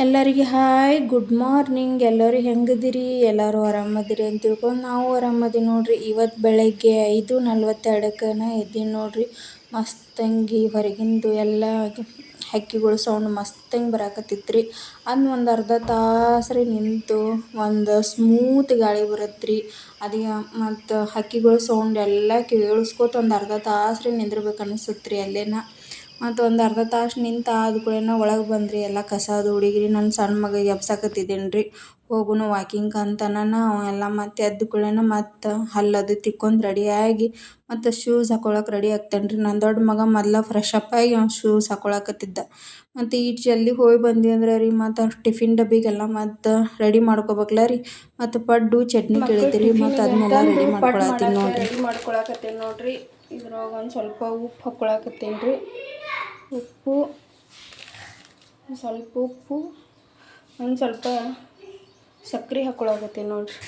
ಎಲ್ಲರಿಗೆ hi good morning. ಎಲ್ಲರೂ ಹೆಂಗದಿರಿ? ಎಲ್ಲರೂ ಆರಾಮದಿರಿ ಅಂತ ತಿಳ್ಕೊಂಡು ನಾವು ಆರಾಮದಿ ನೋಡ್ರಿ. ಇವತ್ತು ಬೆಳಗ್ಗೆ 5:42ಕ್ಕೆ ಎದ್ದೀನಿ ನೋಡ್ರಿ. ಮಸ್ತಂಗಿ ಹೊರಗಿಂದು ಎಲ್ಲ ಹಕ್ಕಿಗಳು ಸೌಂಡ್ ಮಸ್ತಂಗೆ ಬರಾಕತ್ತಿತ್ರಿ. ಅಂದು ಒಂದು ಅರ್ಧ ತಾಸ್ರಿ ನಿಂತು ಒಂದು ಸ್ಮೂತ್ ಗಾಳಿ ಬರತ್ರಿ. ಅದಕ್ಕೆ ಮತ್ತು ಹಕ್ಕಿಗಳು ಸೌಂಡ್ ಎಲ್ಲ ಕೇಳಿಸ್ಕೊತ ಒಂದು ಅರ್ಧ ತಾಸ್ರಿ ನಿಂದಿರ್ಬೇಕು ಅನಿಸುತ್ತೆ ಅಲ್ಲೇನ. ಮತ್ತು ಒಂದು ಅರ್ಧ ತಾಸು ನಿಂತು ಆದ ಕೂಡಲೇ ಒಳಗೆ ಬಂದ್ರಿ. ಎಲ್ಲ ಕಸ ಅದು ಹುಡುಗಿರಿ. ನನ್ನ ಸಣ್ಣ ಮಗ ಎಬ್ಸಾಕತ್ತಿದ್ದೀನಿ ರೀ, ಹೋಗುನು ವಾಕಿಂಗ್ ಅಂತಾನ. ಎಲ್ಲ ಮತ್ತು ಎದ್ದ ಕೂಡಲೇ ಮತ್ತು ಹಲ್ಲದು ತಿಕ್ಕೊಂಡು ರೆಡಿಯಾಗಿ ಮತ್ತು ಶೂಸ್ ಹಾಕೊಳಕ್ಕೆ ರೆಡಿ ಆಗ್ತೇನೆ ರೀ. ನನ್ನ ದೊಡ್ಡ ಮಗ ಮೊದಲ ಫ್ರೆಶ್ ಅಪ್ ಆಗಿ ಅವ್ನು ಶೂಸ್ ಹಾಕೊಳಕತ್ತಿದ್ದ. ಮತ್ತು ಈಟ್ ಜಲ್ದಿ ಹೋಗಿ ಬಂದ್ವಿ ಅಂದ್ರೆ ರೀ ಮತ್ತು ಟಿಫಿನ್ ಡಬ್ಬಿಗೆಲ್ಲ ಮತ್ತು ರೆಡಿ ಮಾಡ್ಕೋಬೇಕಲ್ಲ ರೀ. ಮತ್ತು ಪಡ್ಡು ಚಟ್ನಿ ಕೇಳಿದ್ರಿ ಮತ್ತು ಅದನ್ನೆಲ್ಲ ರೆಡಿ ಮಾಡ್ಕೊಳಕತ್ತೇನೆ ನೋಡ್ರಿ. ಇದ್ರೊಳಗೆ ಒಂದು ಸ್ವಲ್ಪ ಉಪ್ಪು ಹಾಕ್ಕೊಳಕತ್ತೇನೆ ರೀ. ಒಂದು ಸ್ವಲ್ಪ ಸಕ್ಕರೆ ಹಾಕ್ಕೊಳಕತ್ತೀನಿ ನೋಡ್ರಿ.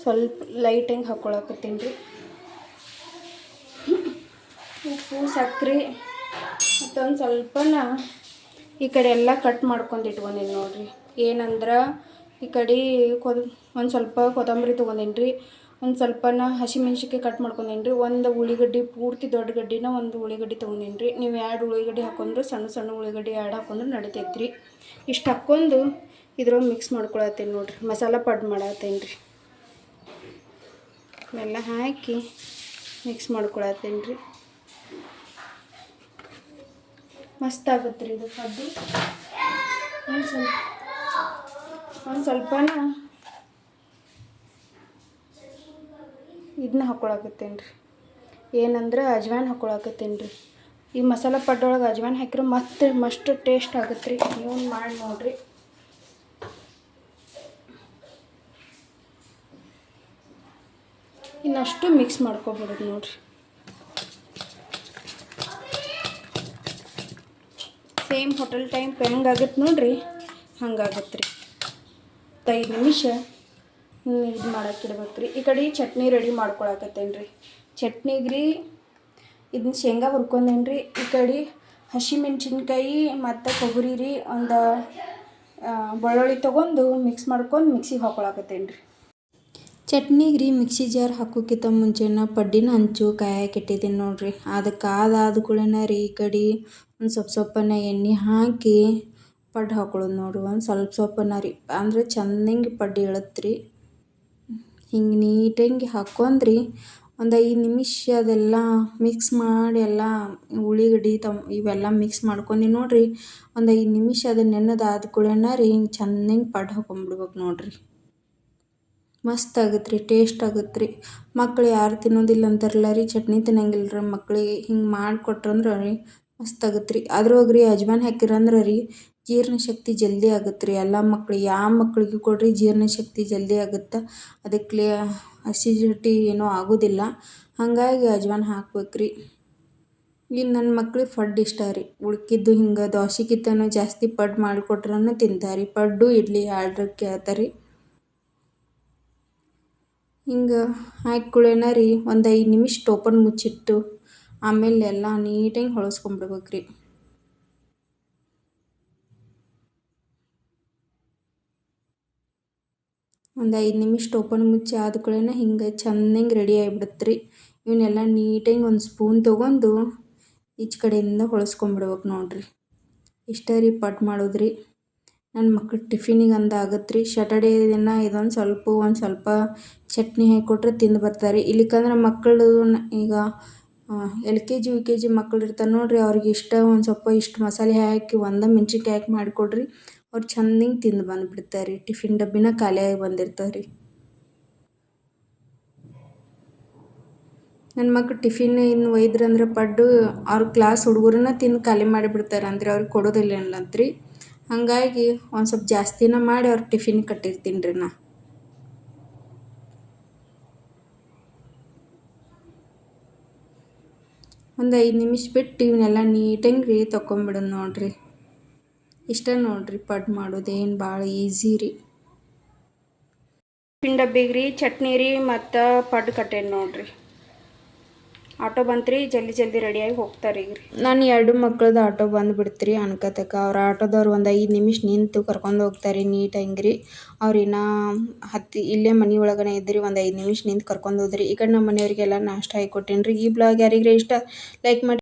ಸ್ವಲ್ಪ ಲೈಟಾಗಿ ಹಾಕ್ಕೊಳಕತ್ತೀನಿ ರೀ. ಉಪ್ಪು ಸಕ್ಕರೆ ಮತ್ತೊಂದು ಸ್ವಲ್ಪನ ಈ ಕಡೆ ಎಲ್ಲ ಕಟ್ ಮಾಡ್ಕೊಂಡು ಇಟ್ಕೊಂಡೀನಿ ನೋಡ್ರಿ. ಏನಂದ್ರೆ ಈ ಕಡೆ ಒಂದು ಸ್ವಲ್ಪ ಕೊತ್ತಂಬರಿ ತೊಗೊಂಡೀನಿ ರೀ. ಒಂದು ಸ್ವಲ್ಪನ ಹಸಿಮೆಣ್ಸಿಕಾಯಿ ಕಟ್ ಮಾಡ್ಕೊಂಡೀನಿ ರೀ. ಒಂದು ಉಳ್ಳಿಗಡ್ಡೆ ಪೂರ್ತಿ ದೊಡ್ಡ ಗಡ್ಡಿನ ಒಂದು ಉಳ್ಳಿಗಡ್ಡೆ ತೊಗೊಂಡೀನಿ ರೀ. ನೀವು 2 ಉಳ್ಳಿಗಡ್ಡೆ ಹಾಕೊಂಡ್ರೆ ಸಣ್ಣ ಸಣ್ಣ ಉಳ್ಳಿಗಡ್ಡೆ 2 ಹಾಕೊಂಡ್ರೆ ನಡಿತೈತೆ ರೀ. ಇಷ್ಟು ಹಾಕ್ಕೊಂಡು ಇದ್ರೊಳಗೆ ಮಿಕ್ಸ್ ಮಾಡ್ಕೊಳತ್ತೀನಿ ನೋಡ್ರಿ. ಮಸಾಲ ಪಡ್ ಮಾಡತ್ತೀನಿ ರೀ. ಎಲ್ಲ ಹಾಕಿ ಮಿಕ್ಸ್ ಮಾಡ್ಕೊಳತ್ತೀನಿ ರೀ. ಮಸ್ತ್ ಆಗುತ್ತೆ ರೀ ಇದು ಪಡ್ಡು. ಒಂದು ಸ್ವಲ್ಪನ ಇದನ್ನ ಹಾಕ್ಕೊಳಕತ್ತೇನೆ ರೀ. ಏನಂದ್ರೆ ಅಜ್ವಾನ್ ಹಾಕ್ಕೊಳಕತ್ತೇನೆ ರೀ. ಈ ಮಸಾಲ ಪಡ್ಡೊಳಗೆ ಅಜ್ವಾನ್ ಹಾಕಿದ್ರೆ ಮಸ್ತ್ ಟೇಸ್ಟ್ ಆಗುತ್ತೆ ರೀ. ನೀವು ಮಾಡಿ ನೋಡಿರಿ. ಇನ್ನಷ್ಟು ಮಿಕ್ಸ್ ಮಾಡ್ಕೊಬಿಡೋದು ನೋಡ್ರಿ. ಸೇಮ್ ಹೋಟೆಲ್ ಟೈಪ್ ಹೆಂಗಾಗುತ್ತೆ ನೋಡ್ರಿ, ಹಂಗಾಗತ್ತೆ ರೀ. 5 ನಿಮಿಷ ಇದು ಮಾಡಕ್ಕಿಡ್ಬೇಕು ರೀ. ಈ ಕಡೆ ಚಟ್ನಿ ರೆಡಿ ಮಾಡ್ಕೊಳಕತ್ತೇನೆ ರೀ. ಚಟ್ನಿಗೆ ರೀ ಇದನ್ನ ಶೇಂಗಾ ಹುರ್ಕೊಂಡೇನಿ ರೀ. ಈ ಕಡೆ ಹಸಿಮೆಣ್ಸಿನ್ಕಾಯಿ ಮತ್ತು ಕೊಬ್ಬರಿ ರೀ, ಒಂದು ಬೆಳ್ಳುಳ್ಳಿ ತೊಗೊಂಡು ಮಿಕ್ಸ್ ಮಾಡ್ಕೊಂಡು ಮಿಕ್ಸಿಗೆ ಹಾಕ್ಕೊಳಕತ್ತೇನೆ ರೀ. ಚಟ್ನಿಗೆ ರೀ ಮಿಕ್ಸಿ ಜಾರ್ ಹಾಕೋಕ್ಕಿಂತ ಮುಂಚೆನ ಪಡ್ಡಿನ ಹಂಚು ಕಾಯಕ್ಕೆ ಇಟ್ಟಿದ್ದೀನಿ ನೋಡ್ರಿ. ಅದಕ್ಕೆ ಆದ ಕೂಡಲೇ ರೀ ಈ ಕಡೆ ಒಂದು ಸ್ವಲ್ಪನ ಎಣ್ಣೆ ಹಾಕಿ ಪಡ್ಡು ಹಾಕೊಳ್ಳೋದು ನೋಡ್ರಿ. ಒಂದು ಸ್ವಲ್ಪನ ರೀ, ಅಂದರೆ ಚೆಂದಂಗೆ ಪಡ್ಡು ಇಳತ್ರಿ. ಹಿಂಗೆ ನೀಟಾಗಿ ಹಾಕ್ಕೊಂಡ್ರಿ ಒಂದು 5 ನಿಮಿಷ ಅದೆಲ್ಲ ಮಿಕ್ಸ್ ಮಾಡಿ ಎಲ್ಲ ಉಳ್ಳಿಗಡ್ಡೆ ಇವೆಲ್ಲ ಮಿಕ್ಸ್ ಮಾಡ್ಕೊಂಡು ನೋಡ್ರಿ. ಒಂದು 5 ನಿಮಿಷ ಅದು ನೆನೆದಾದ ಕೂಡಲೇ ರೀ ಹಿಂಗೆ ಚೆಂದಂಗೆ ಪಡ್ಡು ಹಾಕೊಂಡ್ಬಿಡ್ಬೇಕು ನೋಡ್ರಿ. ಮಸ್ತ್ ಆಗುತ್ತೆ ರೀ, ಟೇಸ್ಟ್ ಆಗುತ್ತೆ ರೀ. ಮಕ್ಳು ಯಾರು ತಿನ್ನೋದಿಲ್ಲ ಅಂತಾರಲ್ಲ ರೀ, ಚಟ್ನಿ ತಿನ್ನಂಗಿಲ್ಲ ರೀ ಮಕ್ಳಿಗೆ. ಹಿಂಗೆ ಮಾಡಿಕೊಟ್ರಂದ್ರೆ ರೀ ಮಸ್ತ್ ಆಗುತ್ತೆ ರೀ. ಅದ್ರೊಳಗೆ ರೀ ಅಜ್ವಾನ್ ಹಾಕಿರಂದ್ರೆ ರೀ ಜೀರ್ಣಶಕ್ತಿ ಜಲ್ದಿ ಆಗುತ್ತೆ ರೀ. ಎಲ್ಲ ಮಕ್ಳಿಗೆ ಯಾವ ಮಕ್ಳಿಗೆ ಕೊಡ್ರಿ ಜೀರ್ಣಶಕ್ತಿ ಜಲ್ದಿ ಆಗುತ್ತೆ. ಅದಕ್ಕೆ ಅಸಿಡಿಟಿ ಏನೂ ಆಗೋದಿಲ್ಲ. ಹಾಗಾಗಿ ಅಜ್ವಾನ್ ಹಾಕ್ಬೇಕು ರೀ. ಇನ್ನು ನನ್ನ ಮಕ್ಳಿಗೆ ಪಡ್ಡು ಇಷ್ಟ ರೀ. ಉಳ್ಕಿದ್ದು ಹಿಂಗೆ ದೋಸೆಗಿಂತನೂ ಜಾಸ್ತಿ ಪಡ್ಡು ಮಾಡಿಕೊಟ್ರೂ ತಿಂತಾರೆ. ಪಡ್ಡು ಇಡ್ಲಿ 2 ಕೇಳ್ತಾರೆ. ಹಿಂಗೆ ಹಾಕಿ ರೀ ಒಂದು 5 ನಿಮಿಷ ಟೋಪನ್ ಮುಚ್ಚಿಟ್ಟು ಆಮೇಲೆ ಎಲ್ಲ ನೀಟಾಗಿ ಹೊಳಸ್ಕೊಂಬಿಡ್ಬೇಕು ರೀ. ಒಂದು 5 ನಿಮಿಷ ಟೋಪನ್ ಮುಚ್ಚಿ ಆದ ಕೂಡಲೇ ಹಿಂಗೆ ಚೆಂದಂಗೆ ರೆಡಿ ಆಗಿಬಿಡುತ್ತೆ ರೀ. ಇವನ್ನೆಲ್ಲ ನೀಟಾಗಿ ಒಂದು ಸ್ಪೂನ್ ತೊಗೊಂಡು ಈಚೆ ಕಡೆಯಿಂದ ಹೊಳಸ್ಕೊಂಬಿಡ್ಬೇಕು ನೋಡ್ರಿ. ಇಷ್ಟ ರೀ ಪಡ್ಡು ಮಾಡೋದ್ರಿ. ನನ್ನ ಮಕ್ಳು ಟಿಫಿನಿಗೆ ಆಗುತ್ತೆ ರೀ. ಸ್ಯಾಟರ್ಡೇ ದಿನ ಒಂದು ಸ್ವಲ್ಪ ಚಟ್ನಿ ಹಾಕಿಕೊಟ್ರೆ ತಿಂದು ಬರ್ತಾರೆ. ಇಲ್ಲಿಕಂದ್ರೆ ಮಕ್ಕಳು ಈಗ LKG UKG ಮಕ್ಳು ಇರ್ತಾರೆ ನೋಡ್ರಿ, ಅವ್ರಿಗೆ ಇಷ್ಟ ಒಂದು ಸ್ವಲ್ಪ ಇಷ್ಟು ಮಸಾಲೆ ಹಾಕಿ ಒಂದು ಮೆಣ್ಸಿನ್ಕಾಯಿ ಹಾಕಿ ಮಾಡಿಕೊಡ್ರಿ, ಅವ್ರು ಚೆಂದಂಗೆ ತಿಂದು ಬಂದುಬಿಡ್ತಾರೆ ರೀ. ಟಿಫಿನ್ ಡಬ್ಬಿನ ಖಾಲಿಯಾಗಿ ಬಂದಿರ್ತಾರೆ ರೀ. ನನ್ನ ಮಕ್ಳು ಟಿಫಿನ್ ಇನ್ನು ಒಯ್ದ್ರಂದ್ರೆ ಪಡ್ಡು ಅವ್ರ ಕ್ಲಾಸ್ ಹುಡುಗರನ್ನ ತಿಂದು ಖಾಲಿ ಮಾಡಿಬಿಡ್ತಾರೆ. ಅಂದರೆ ಅವ್ರಿಗೆ ಕೊಡೋದಿಲ್ಲ ಅಂತ್ರಿ. ಹಾಗಾಗಿ ಒಂದು ಸ್ವಲ್ಪ ಜಾಸ್ತಿನ ಮಾಡಿ ಅವ್ರ ಟಿಫಿನ್ ಕಟ್ಟಿರ್ತೀನಿ ರೀ ನಾ. ಒಂದು 5 ನಿಮಿಷ ಬಿಟ್ಟು ಇವನ್ನೆಲ್ಲ ನೀಟಾಗಿ ರೀ ತೊಗೊಂಬಿಡೋದು ನೋಡ್ರಿ. ಇಷ್ಟ ನೋಡ್ರಿ ಪಡ್ಡು ಮಾಡೋದು, ಏನು ಭಾಳ ಈಸಿ ರೀ. ಟಿಫಿನ್ ಡಬ್ಬಿಗೆ ರೀ ಚಟ್ನಿ ರೀ ಮತ್ತು ಪಡ್ಡು ಕಟ್ಟೇನಿ ನೋಡ್ರಿ. ಆಟೋ ಬಂತ್ರಿ, ಜಲ್ದಿ ಜಲ್ದಿ ರೆಡಿಯಾಗಿ ಹೋಗ್ತಾರೆ ಈಗ ರೀ. ನಾನು 2 ಮಕ್ಳದ್ದು ಆಟೋ ಬಂದುಬಿಡ್ತೀರಿ ಅನ್ಕತಕ್ಕ. ಅವ್ರ ಆಟೋದವ್ರು ಒಂದು 5 ನಿಮಿಷ ನಿಂತು ಕರ್ಕೊಂಡು ಹೋಗ್ತಾರೆ ನೀಟಾಗಿ ರೀ. ಅವ್ರು ಇನ್ನೂ ಇಲ್ಲೇ ಮನೆ ಒಳಗನೆ ಇದ್ರಿ, ಒಂದು 5 ನಿಮಿಷ ನಿಂತು ಕರ್ಕೊಂಡು ಹೋದ್ರಿ. ಈ ಕಡೆ ನಮ್ಮ ಮನೆಯವರಿಗೆಲ್ಲ ನಾಷ್ಟ ಹಾಕಿ ಕೊಟ್ಟೇನಿ ರೀ. ಈ ಬ್ಲಾಗ್ ಯಾರಿಗ್ರಿ ಇಷ್ಟ ಲೈಕ್ ಮಾಡಿ.